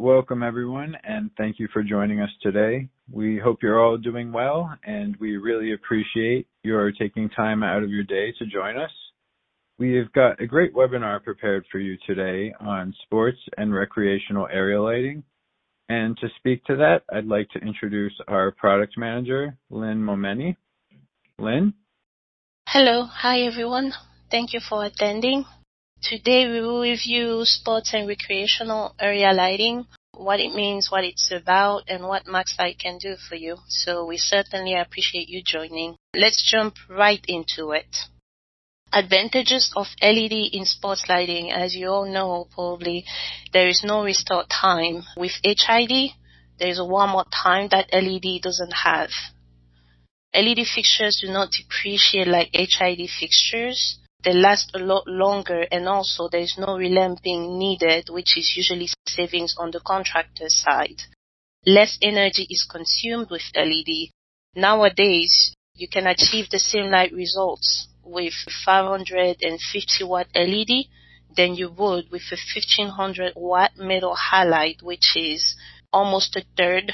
welcome everyone, and thank you for joining us today. We hope you're all doing well, and we really appreciate your taking time out of your day to join us. We've got a great webinar prepared for you today on sports and recreational area lighting. And to speak to that, I'd like to introduce our product manager, Line Momeni. Lynn? Hello. Hi, everyone. Thank you for attending. Today we will review sports and recreational area lighting, what it means, what it's about, and what MaxLite can do for you. So we certainly appreciate you joining. Let's jump right into it. Advantages of LED in sports lighting. As you all know, probably, there is no restart time. With HID, there is a warm-up time that LED doesn't have. LED fixtures do not depreciate like HID fixtures. They last a lot longer, and also there is no relamping needed, which is usually savings on the contractor side. Less energy is consumed with LED. Nowadays, you can achieve the same light results with 550 watt LED than you would with a 1500 watt metal halide, which is almost a third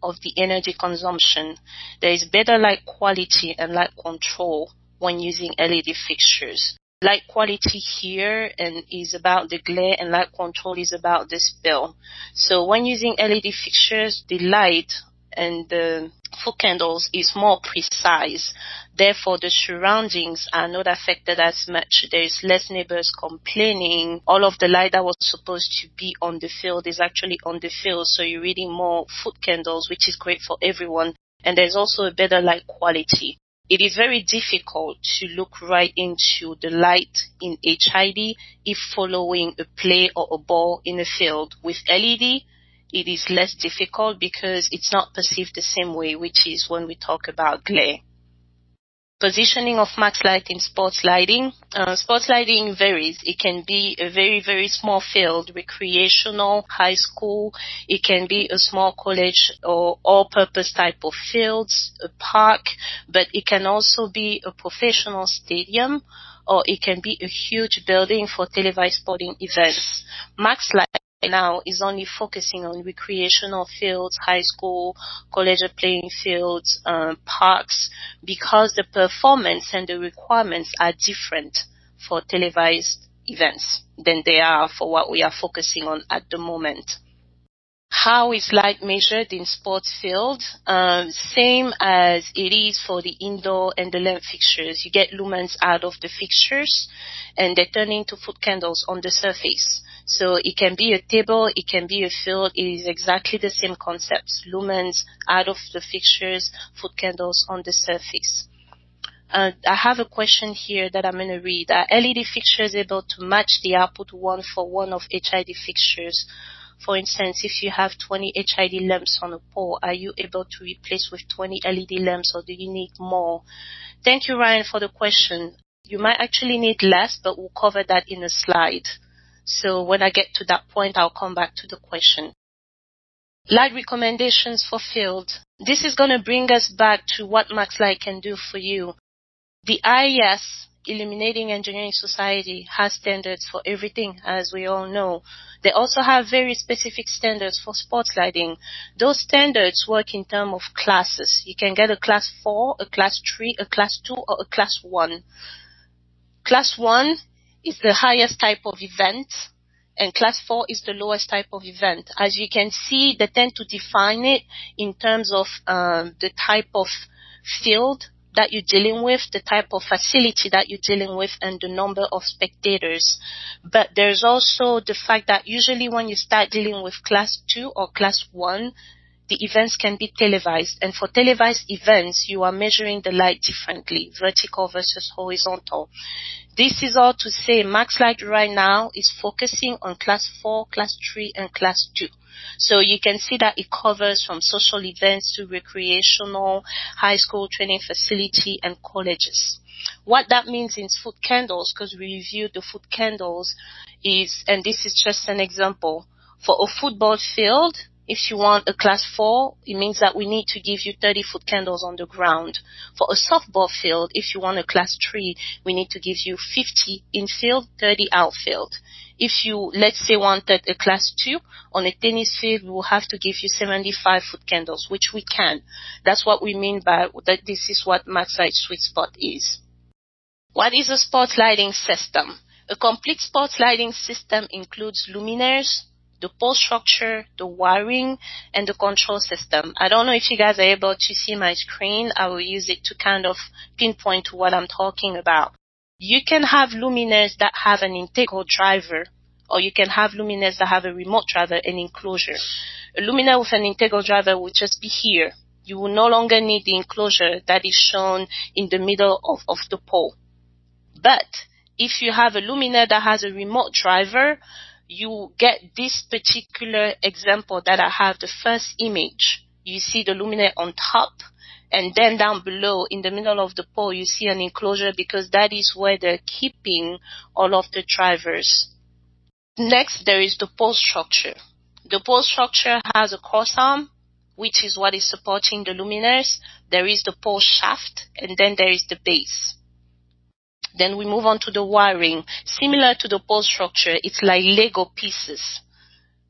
of the energy consumption. There is better light quality and light control when using LED fixtures. Light quality here is about the glare, and light control is about the spill. So when using LED fixtures, the light and the foot candles is more precise. Therefore, the surroundings are not affected as much. There is less neighbors complaining. All of the light that was supposed to be on the field is actually on the field. So you're reading more foot candles, which is great for everyone. And there's also a better light quality. It is very difficult to look right into the light in HID if following a play or a ball in a field. With LED, it is less difficult because it's not perceived the same way, which is when we talk about glare. Positioning of MaxLite in sports lighting. Sports lighting varies. It can be a very, very small field, recreational, high school. It can be a small college or all-purpose type of fields, a park, but it can also be a professional stadium, or it can be a huge building for televised sporting events. MaxLite now is only focusing on recreational fields, high school, college playing fields, parks, because the performance and the requirements are different for televised events than they are for what we are focusing on at the moment. How is light measured in sports field? Same as it is for the indoor and the lamp fixtures. You get lumens out of the fixtures, and they turn into foot candles on the surface. So it can be a table, it can be a field. It is exactly the same concepts. Lumens out of the fixtures, foot candles on the surface. I have a question here that I'm going to read. Are LED fixtures able to match the output 1-for-1 of HID fixtures? For instance, if you have 20 HID lamps on a pole, are you able to replace with 20 LED lamps, or do you need more? Thank you, Ryan, for the question. You might actually need less, but we'll cover that in a slide. So when I get to that point, I'll come back to the question. Light recommendations for field. This is going to bring us back to what MaxLite can do for you. The IES, Illuminating Engineering Society, has standards for everything, as we all know. They also have very specific standards for sports lighting. Those standards work in terms of classes. You can get a class 4, a class 3, a class 2, or a class 1. Class 1 is the highest type of event, and class 4 is the lowest type of event. As you can see, they tend to define it in terms of the type of field that you're dealing with, the type of facility that you're dealing with, and the number of spectators. But there's also the fact that usually when you start dealing with class 2 or class 1, the events can be televised. And for televised events, you are measuring the light differently, vertical versus horizontal. This is all to say MaxLite right now is focusing on class 4, class 3, and class 2. So you can see that it covers from social events to recreational, high school training facility, and colleges. What that means in foot candles, because we reviewed the foot candles, is, and this is just an example, for a football field, if you want a class 4, it means that we need to give you 30 foot candles on the ground. For a softball field, if you want a class 3, we need to give you 50 infield, 30 outfield. If you, let's say, wanted a class 2 on a tennis field, we will have to give you 75 foot candles, which we can. That's what we mean by that. This is what MaxLite sweet spot is. What is a sports lighting system? A complete sports lighting system includes luminaires, the pole structure, the wiring, and the control system. I don't know if you guys are able to see my screen. I will use it to kind of pinpoint to what I'm talking about. You can have luminaires that have an integral driver, or you can have luminaires that have a remote driver and enclosure. A luminaire with an integral driver will just be here. You will no longer need the enclosure that is shown in the middle of the pole. But if you have a luminaire that has a remote driver, you get this particular example that I have, the first image. You see the luminaire on top, and then down below in the middle of the pole you see an enclosure, because that is where they're keeping all of the drivers. Next, there is the pole structure. The pole structure has a cross arm, which is what is supporting the luminaires. There is the pole shaft, and then there is the base. Then we move on to the wiring. Similar to the pole structure, it's like Lego pieces.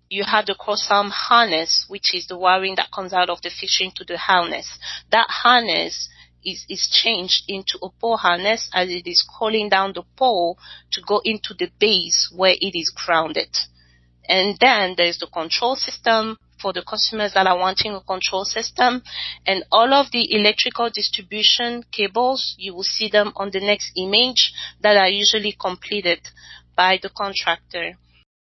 You have the cross-arm harness, which is the wiring that comes out of the fixture into the harness. That harness is changed into a pole harness as it is calling down the pole to go into the base where it is grounded. And then there's the control system for the customers that are wanting a control system. And all of the electrical distribution cables, you will see them on the next image, that are usually completed by the contractor.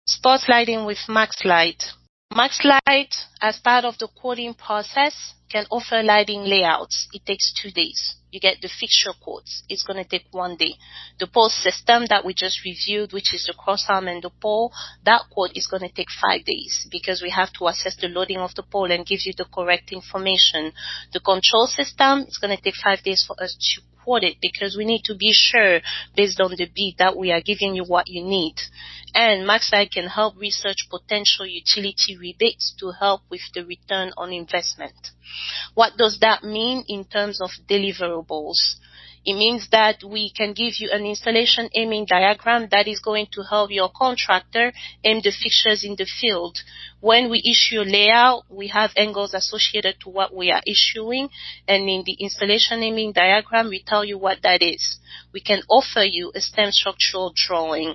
Sports lighting with MaxLite. MaxLite, as part of the quoting process, can offer lighting layouts. It takes 2 days. You get the fixture quotes. It's going to take 1 day. The pole system that we just reviewed, which is the cross arm and the pole, that quote is going to take 5 days, because we have to assess the loading of the pole and give you the correct information. The control system is going to take 5 days for us to quote it, because we need to be sure, based on the bid, that we are giving you what you need. And MaxLite can help research potential utility rebates to help with the return on investment. What does that mean in terms of deliverables? It means that we can give you an installation aiming diagram that is going to help your contractor aim the fixtures in the field. When we issue a layout, we have angles associated to what we are issuing, and in the installation aiming diagram, we tell you what that is. We can offer you a STEM structural drawing.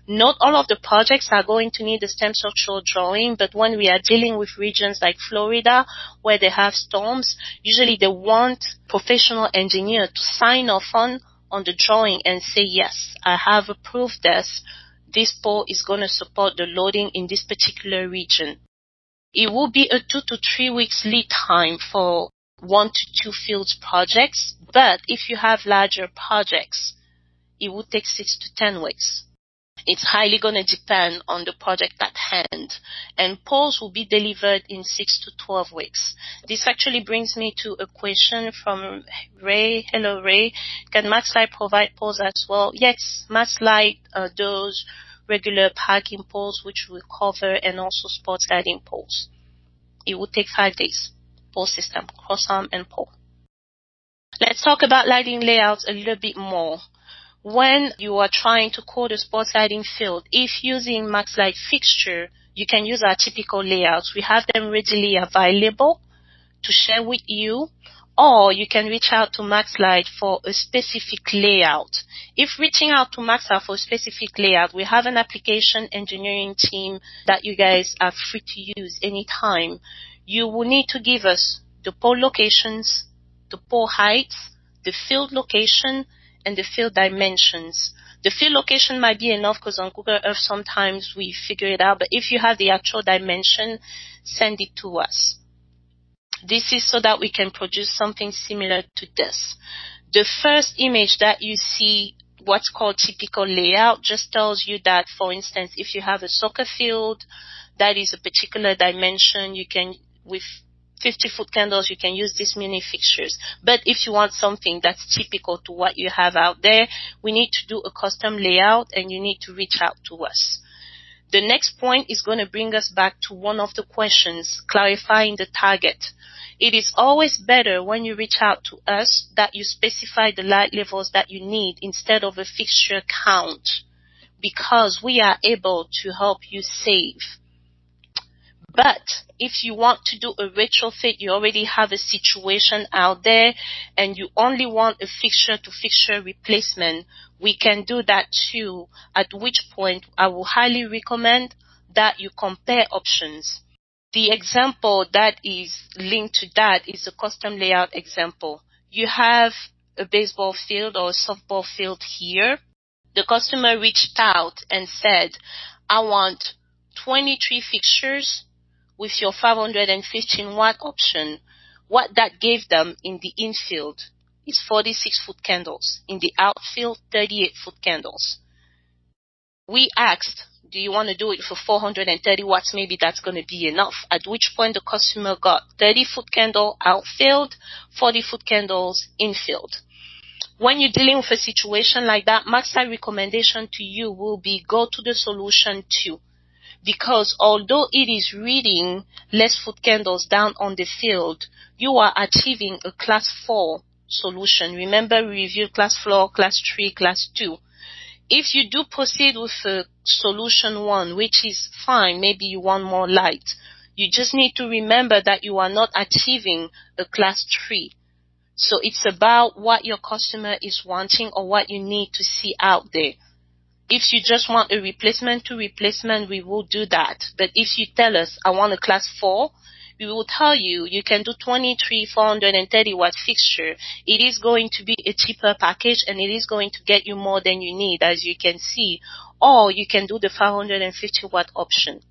Not all of the projects are going to need a STEM structural drawing, but when we are dealing with regions like Florida, where they have storms, usually they want professional engineer to sign off on the drawing and say, yes, I have approved this. This pole is going to support the loading in this particular region. It will be a 2 to 3 weeks lead time for 1 to 2 fields projects, but if you have larger projects, it will take 6 to 10 weeks. It's highly going to depend on the project at hand, and poles will be delivered in 6 to 12 weeks. This actually brings me to a question from Ray. Hello, Ray. Can MaxLite provide poles as well? Yes, MaxLite does regular parking poles, which will cover, and also sports lighting poles. It will take 5 days. Pole system, cross arm and pole. Let's talk about lighting layouts a little bit more. When you are trying to code a sports lighting field, if using MaxLite fixture, you can use our typical layouts. We have them readily available to share with you, or you can reach out to MaxLite for a specific layout. If reaching out to MaxLite for a specific layout, we have an application engineering team that you guys are free to use anytime. You will need to give us the pole locations, the pole heights, the field location, and the field dimensions. The field location might be enough because on Google Earth sometimes we figure it out, but if you have the actual dimension, send it to us. This is so that we can produce something similar to this. The first image that you see, what's called typical layout, just tells you that, for instance, if you have a soccer field, that is a particular dimension, you can, with 50-foot candles, you can use this many fixtures. But if you want something that's typical to what you have out there, we need to do a custom layout, and you need to reach out to us. The next point is going to bring us back to one of the questions, clarifying the target. It is always better when you reach out to us that you specify the light levels that you need instead of a fixture count. because we are able to help you save. But if you want to do a retrofit, you already have a situation out there and you only want a fixture to fixture replacement, we can do that too, at which point I will highly recommend that you compare options. The example that is linked to that is a custom layout example. You have a baseball field or a softball field here. The customer reached out and said, I want 23 fixtures with your 515 watt option. What that gave them in the infield is 46 foot candles. In the outfield, 38 foot candles. We asked, do you want to do it for 430 watts? Maybe that's going to be enough. At which point the customer got 30 foot candle outfield, 40 foot candles infield. When you're dealing with a situation like that, MaxLite recommendation to you will be go to the solution 2. Because although it is reading less foot candles down on the field, you are achieving a class 4 solution. Remember, we reviewed class 4, class 3, class 2. If you do proceed with solution 1, which is fine, maybe you want more light, you just need to remember that you are not achieving a class 3. So it's about what your customer is wanting or what you need to see out there. If you just want a replacement to replacement, we will do that. But if you tell us, I want a class 4, we will tell you, you can do 23 430 watt fixture. It is going to be a cheaper package and it is going to get you more than you need, as you can see. Or you can do the 550 watt option.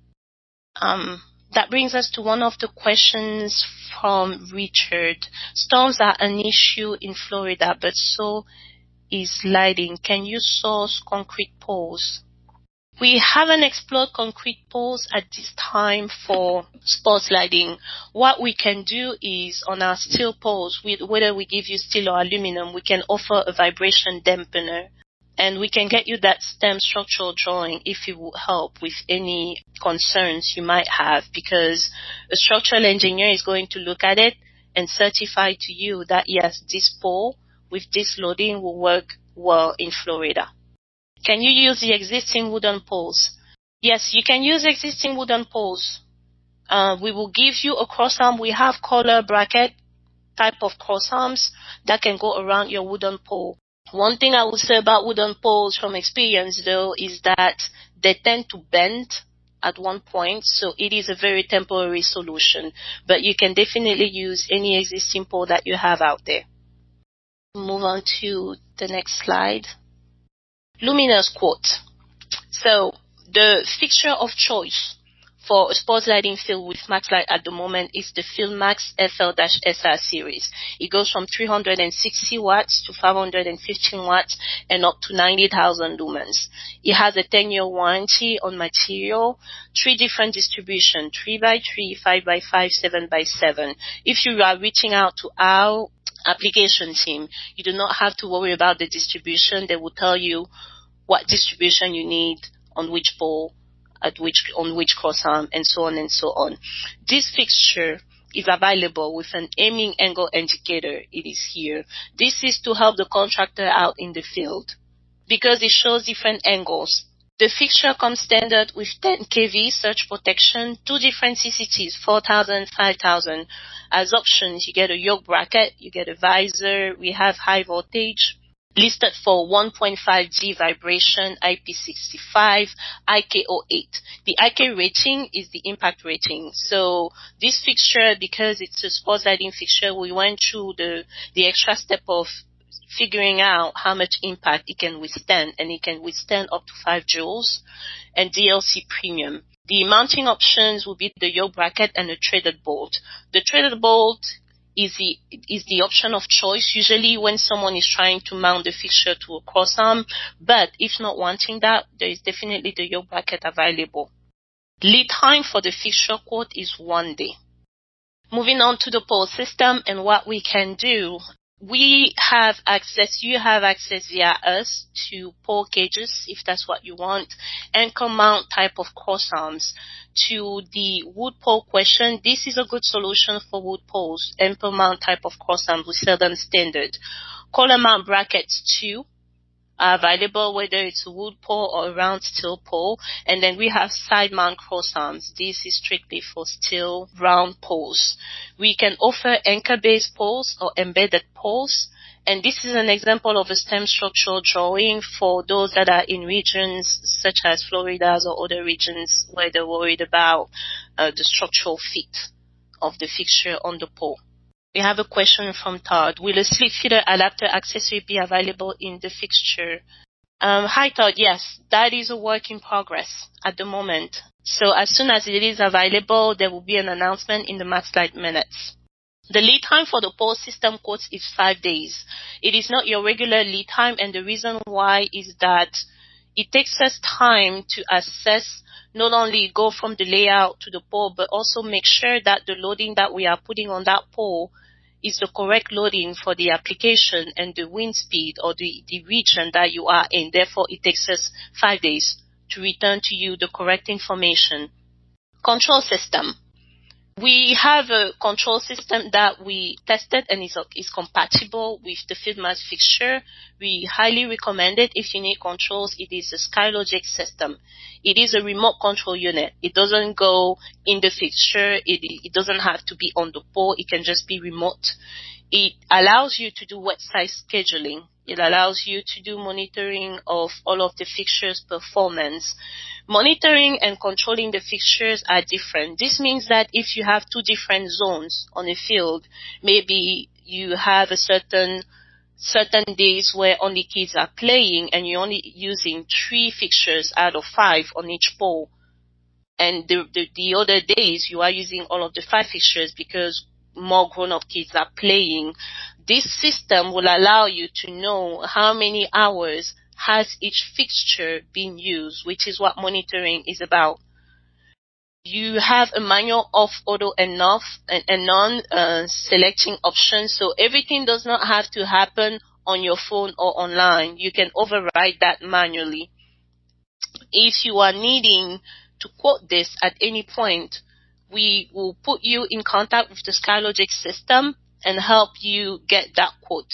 That brings us to one of the questions from Richard. Storms are an issue in Florida, but so is lighting. Can you source concrete poles? We haven't explored concrete poles at this time for sports lighting. What we can do is on our steel poles, whether we give you steel or aluminum, we can offer a vibration dampener. And we can get you that STEM structural drawing if it will help with any concerns you might have, because a structural engineer is going to look at it and certify to you that yes, this pole with this loading will work well in Florida. Can you use the existing wooden poles? Yes, you can use existing wooden poles. We will give you a crossarm. We have collar bracket type of crossarms that can go around your wooden pole. One thing I would say about wooden poles from experience, though, is that they tend to bend at one point, so it is a very temporary solution. But you can definitely use any existing pole that you have out there. Move on to the next slide. Luminaire's quote. So the fixture of choice for a sports lighting field with MaxLite at the moment is the FieldMax FL-SR series. It goes from 360 watts to 515 watts and up to 90,000 lumens. It has a 10-year warranty on material, 3 different distribution, 3x3, 5x5, 7x7. If you are reaching out to our application team, you do not have to worry about the distribution. They will tell you what distribution you need on which pole, on which crossarm, and so on and so on. This fixture is available with an aiming angle indicator. It is here. This is to help the contractor out in the field because it shows different angles. The fixture comes standard with 10 kV surge protection, 2 different CCTs, 4,000, 5,000. As options, you get a yoke bracket, you get a visor. We have high voltage, listed for 1.5G vibration, IP65, IK08. The IK rating is the impact rating. So this fixture, because it's a sports lighting fixture, we went through the extra step of figuring out how much impact it can withstand, and it can withstand up to 5 joules, and DLC premium. The mounting options will be the yoke bracket and a threaded bolt. The threaded bolt is the option of choice usually when someone is trying to mount the fixture to a crossarm, but if not wanting that, there is definitely the yoke bracket available. Lead time for the fixture quote is 1 day. Moving on to the pole system and what we can do. You have access via us to pole cages if that's what you want, anchor mount type of crossarms. To the wood pole question, this is a good solution for wood poles, anchor mount type of crossarms. We sell them standard. Collar mount brackets too. are available, whether it's a wood pole or a round steel pole. And then we have side mount cross arms. This is strictly for steel round poles. We can offer anchor-based poles or embedded poles. And this is an example of a STEM structural drawing for those that are in regions such as Florida or other regions where they're worried about the structural fit of the fixture on the pole. We have a question from Todd. Will a slip feeder adapter accessory be available in the fixture? Hi Todd, yes, that is a work in progress at the moment. So as soon as it is available, there will be an announcement in the MaxLite minutes. The lead time for the pole system quotes is 5 days. It is not your regular lead time, and the reason why is that it takes us time to assess, not only go from the layout to the pole, but also make sure that the loading that we are putting on that pole is the correct loading for the application and the wind speed or the region that you are in. Therefore, it takes us 5 days to return to you the correct information. Control system. We have a control system that we tested and is compatible with the FieldMax fixture. We highly recommend it. If you need controls, it is a SkyLogic system. It is a remote control unit. It doesn't go in the fixture. It doesn't have to be on the pole. It can just be remote. It allows you to do wet size scheduling. It allows you to do monitoring of all of the fixtures' performance. Monitoring and controlling the fixtures are different. This means that if you have two different zones on a field, maybe you have a certain days where only kids are playing and you're only using 3 fixtures out of 5 on each pole. And the other days you are using all of the 5 fixtures because more grown-up kids are playing. This system will allow you to know how many hours has each fixture been used, which is what monitoring is about. You have a manual off, auto, and off, and non selecting options. So everything does not have to happen on your phone or online. You can override that manually. If you are needing to quote this at any point, we will put you in contact with the SkyLogic system and help you get that quote.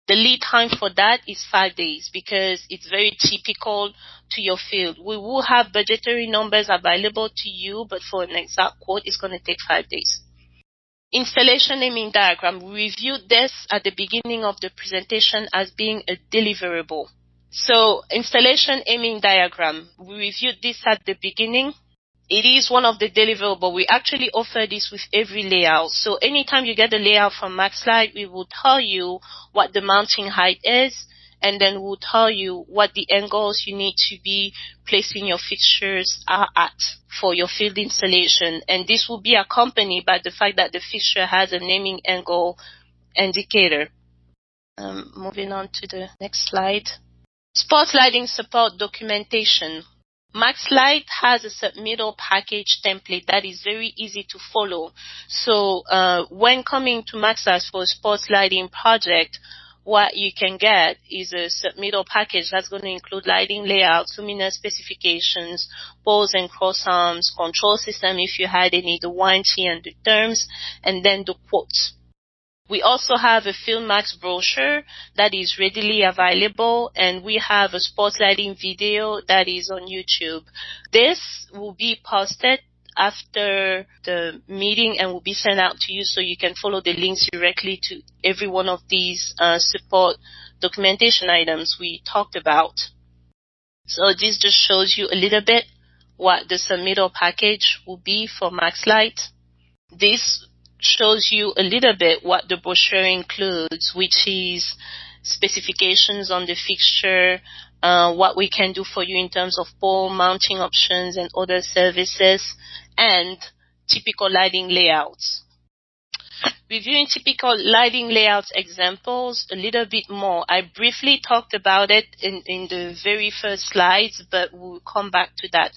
The lead time for that is 5 days because it's very typical to your field. We will have budgetary numbers available to you, but for an exact quote, it's going to take 5 days. Installation naming diagram. We reviewed this at the beginning of the presentation as being a deliverable. So installation aiming diagram. We reviewed this at the beginning. It is one of the deliverables. We actually offer this with every layout. So anytime you get the layout from MaxLite, we will tell you what the mounting height is, and then we'll tell you what the angles you need to be placing your fixtures are at for your field installation. And this will be accompanied by the fact that the fixture has a naming angle indicator. Moving on to the next slide. Sports lighting support documentation. MaxLite has a submittal package template that is very easy to follow. So when coming to MaxLite for a sports lighting project, what you can get is a submittal package that's going to include lighting layouts, luminaire specifications, poles and cross arms, control system if you had any, the warranty and the terms, and then the quotes. We also have a FieldMax brochure that is readily available, and we have a sports lighting video that is on YouTube. This will be posted after the meeting and will be sent out to you so you can follow the links directly to every one of these support documentation items we talked about. So this just shows you a little bit what the submittal package will be for MaxLite. This shows you a little bit what the brochure includes, which is specifications on the fixture, what we can do for you in terms of pole mounting options and other services, and typical lighting layouts. Reviewing typical lighting layouts examples a little bit more. I briefly talked about it in the very first slides, but we'll come back to that.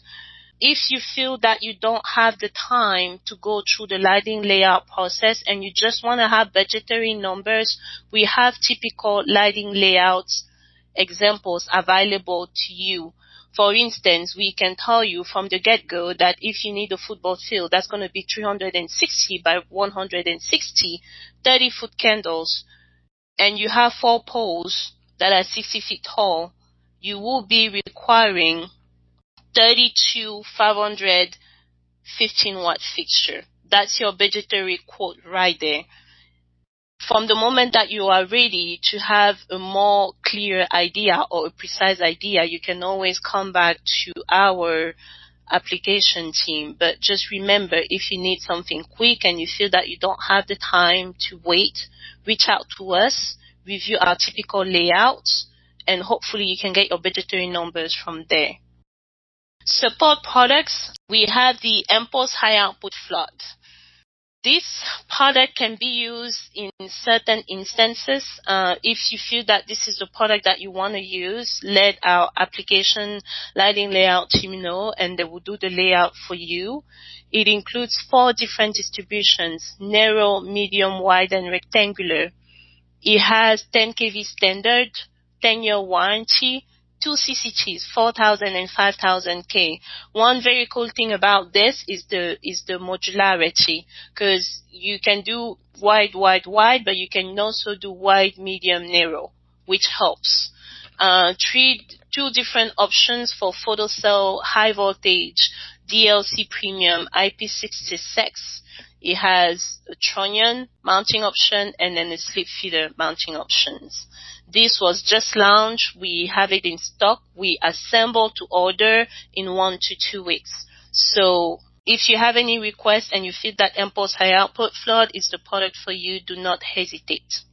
If you feel that you don't have the time to go through the lighting layout process and you just want to have budgetary numbers, we have typical lighting layouts examples available to you. For instance, we can tell you from the get-go that if you need a football field, that's going to be 360 by 160, 30-foot candles, and you have 4 poles that are 60 feet tall, you will be requiring 32,500 15-watt fixture. That's your budgetary quote right there. From the moment that you are ready to have a more clear idea or a precise idea, you can always come back to our application team. But just remember, if you need something quick and you feel that you don't have the time to wait, reach out to us, review our typical layouts, and hopefully you can get your budgetary numbers from there. Support products, we have the MPULSE high output flood. This product can be used in certain instances. If you feel that this is the product that you want to use, let our application lighting layout team know, and they will do the layout for you. It includes 4 different distributions: narrow, medium, wide, and rectangular. It has 10 kV standard, 10-year warranty, 2 CCTs, 4,000 and 5,000 K. One very cool thing about this is the modularity, because you can do wide, but you can also do wide, medium, narrow, which helps. 2 different options for photocell, high voltage, DLC premium, IP66. It has a trunnion mounting option and then a slip feeder mounting options. This was just launched. We have it in stock. We assemble to order in 1 to 2 weeks. So if you have any requests and you feel that MPULSE high output flood is the product for you, do not hesitate.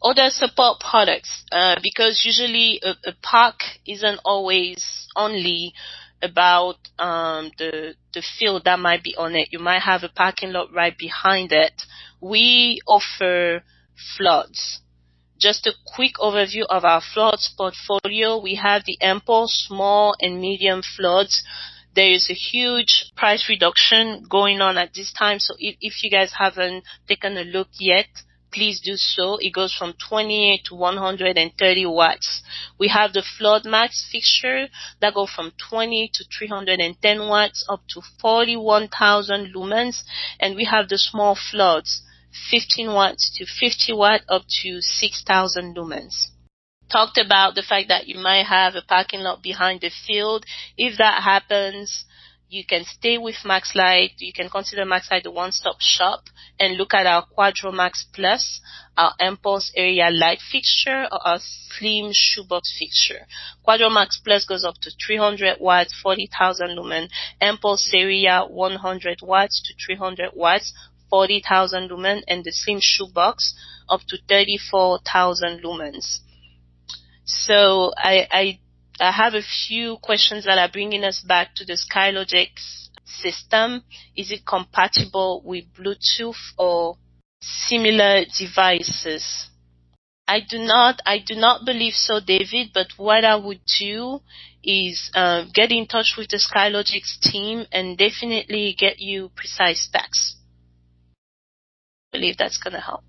Other support products, because usually a park isn't always only about the field that might be on it. You might have a parking lot right behind it. We offer floods. Just a quick overview of our floods portfolio. We have the MPULSE small and medium floods. There is a huge price reduction going on at this time. So if you guys haven't taken a look yet, please do so. It goes from 28 to 130 watts. We have the FieldMax fixture that go from 20 to 310 watts up to 41,000 lumens. And we have the small floods, 15 watts to 50 watt up to 6,000 lumens. Talked about the fact that you might have a parking lot behind the field. If that happens, you can stay with MaxLite. You can consider MaxLite the one-stop shop and look at our QuadroMax Plus, our MPULSE area light fixture, or our slim shoebox fixture. QuadroMax Plus goes up to 300 watts, 40,000 lumen. MPULSE area 100 watts to 300 watts, 40,000 lumen, and the slim shoebox up to 34,000 lumens. So I have a few questions that are bringing us back to the SkyLogic system. Is it compatible with Bluetooth or similar devices? I do not believe so, David, but what I would do is get in touch with the SkyLogic team and definitely get you precise specs. I believe that's going to help.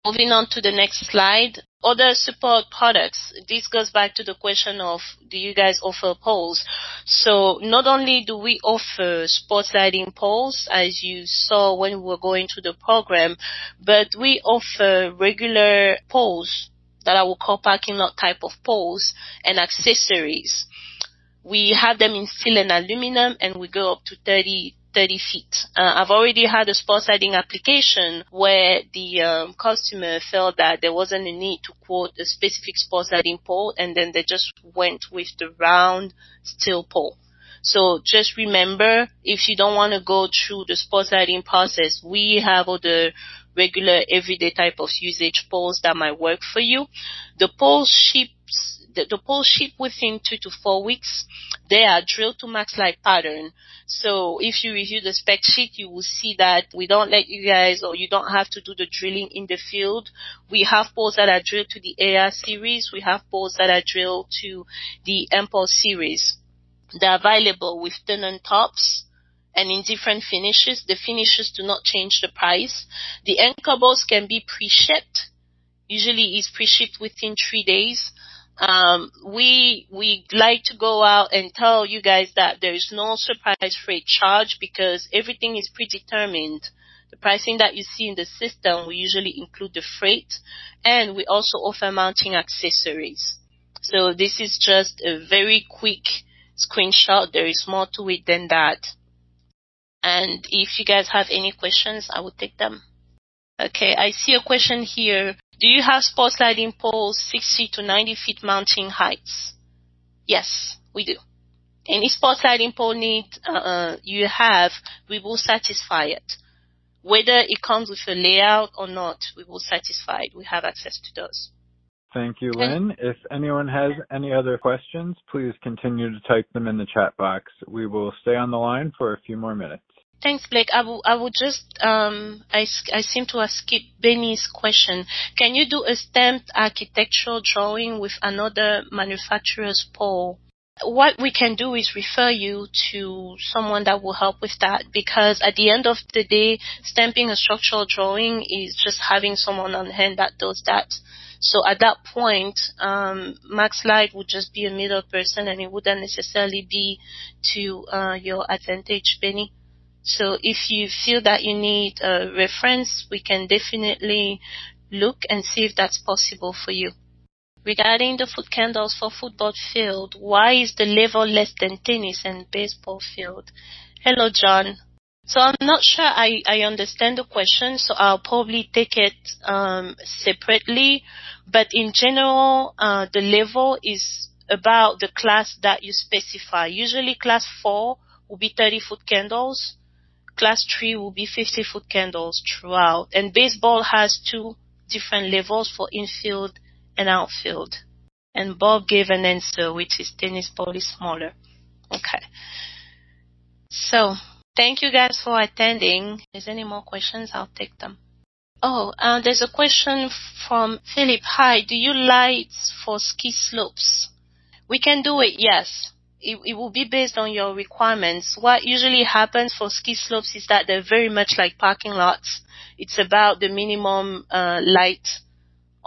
Moving on to the next slide. Other support products. This goes back to the question of, do you guys offer poles? So not only do we offer sports lighting poles, as you saw when we were going through the program, but we offer regular poles that I will call parking lot type of poles and accessories. We have them in steel and aluminum, and we go up to 30 feet. I've already had a sports lighting application where the customer felt that there wasn't a need to quote a specific sports lighting pole, and then they just went with the round steel pole. So just remember, if you don't want to go through the sports lighting process, we have other regular everyday type of usage poles that might work for you. The poles ship within 2 to 4 weeks. They are drilled to MaxLite pattern. So if you review the spec sheet, you will see that we don't let you guys, or you don't have to do the drilling in the field. We have poles that are drilled to the AR series. We have poles that are drilled to the MPULSE series. They're available with thin tops and in different finishes. The finishes do not change the price. The anchor bolts can be pre-shipped. Usually it's pre-shipped within 3 days. We like to go out and tell you guys that there is no surprise freight charge because everything is predetermined The pricing that you see in the system, we usually include the freight, and we also offer mounting accessories. So this is just a very quick screenshot. There is more to it than that. And if you guys have any questions, I will take them. Okay, I see a question here. Do you have sport sliding poles 60 to 90 feet mounting heights? Yes, we do. Any sport sliding pole need you have, we will satisfy it. Whether it comes with a layout or not, we will satisfy it. We have access to those. Thank you, Lynn. If anyone has any other questions, please continue to type them in the chat box. We will stay on the line for a few more minutes. Thanks, Blake. I will just, I seem to have skipped Benny's question. Can you do a stamped architectural drawing with another manufacturer's pole? What we can do is refer you to someone that will help with that, because at the end of the day, stamping a structural drawing is just having someone on hand that does that. So at that point, MaxLite would just be a middle person, and it wouldn't necessarily be to your advantage, Benny. So if you feel that you need a reference, we can definitely look and see if that's possible for you. Regarding the foot candles for football field, why is the level less than tennis and baseball field? Hello, John. So I'm not sure I understand the question, so I'll probably take it separately. But in general, the level is about the class that you specify. Usually class 4 will be 30-foot candles. Class 3 will be 50-foot candles throughout. And baseball has 2 different levels for infield and outfield. And Bob gave an answer, which is tennis ball is smaller. Okay. So, thank you guys for attending. If there's any more questions, I'll take them. Oh, there's a question from Philip. Hi, do you lights for ski slopes? We can do it, yes. It will be based on your requirements. What usually happens for ski slopes is that they're very much like parking lots. It's about the minimum light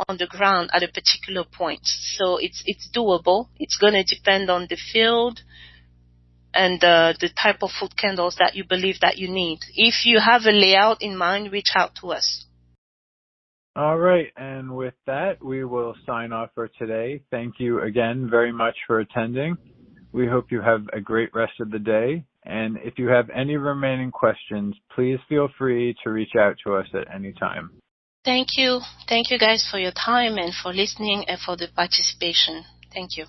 on the ground at a particular point. So it's doable. It's going to depend on the field and the type of foot candles that you believe that you need. If you have a layout in mind, reach out to us. All right, and with that, we will sign off for today. Thank you again very much for attending. We hope you have a great rest of the day. And if you have any remaining questions, please feel free to reach out to us at any time. Thank you. Thank you guys for your time and for listening and for the participation. Thank you.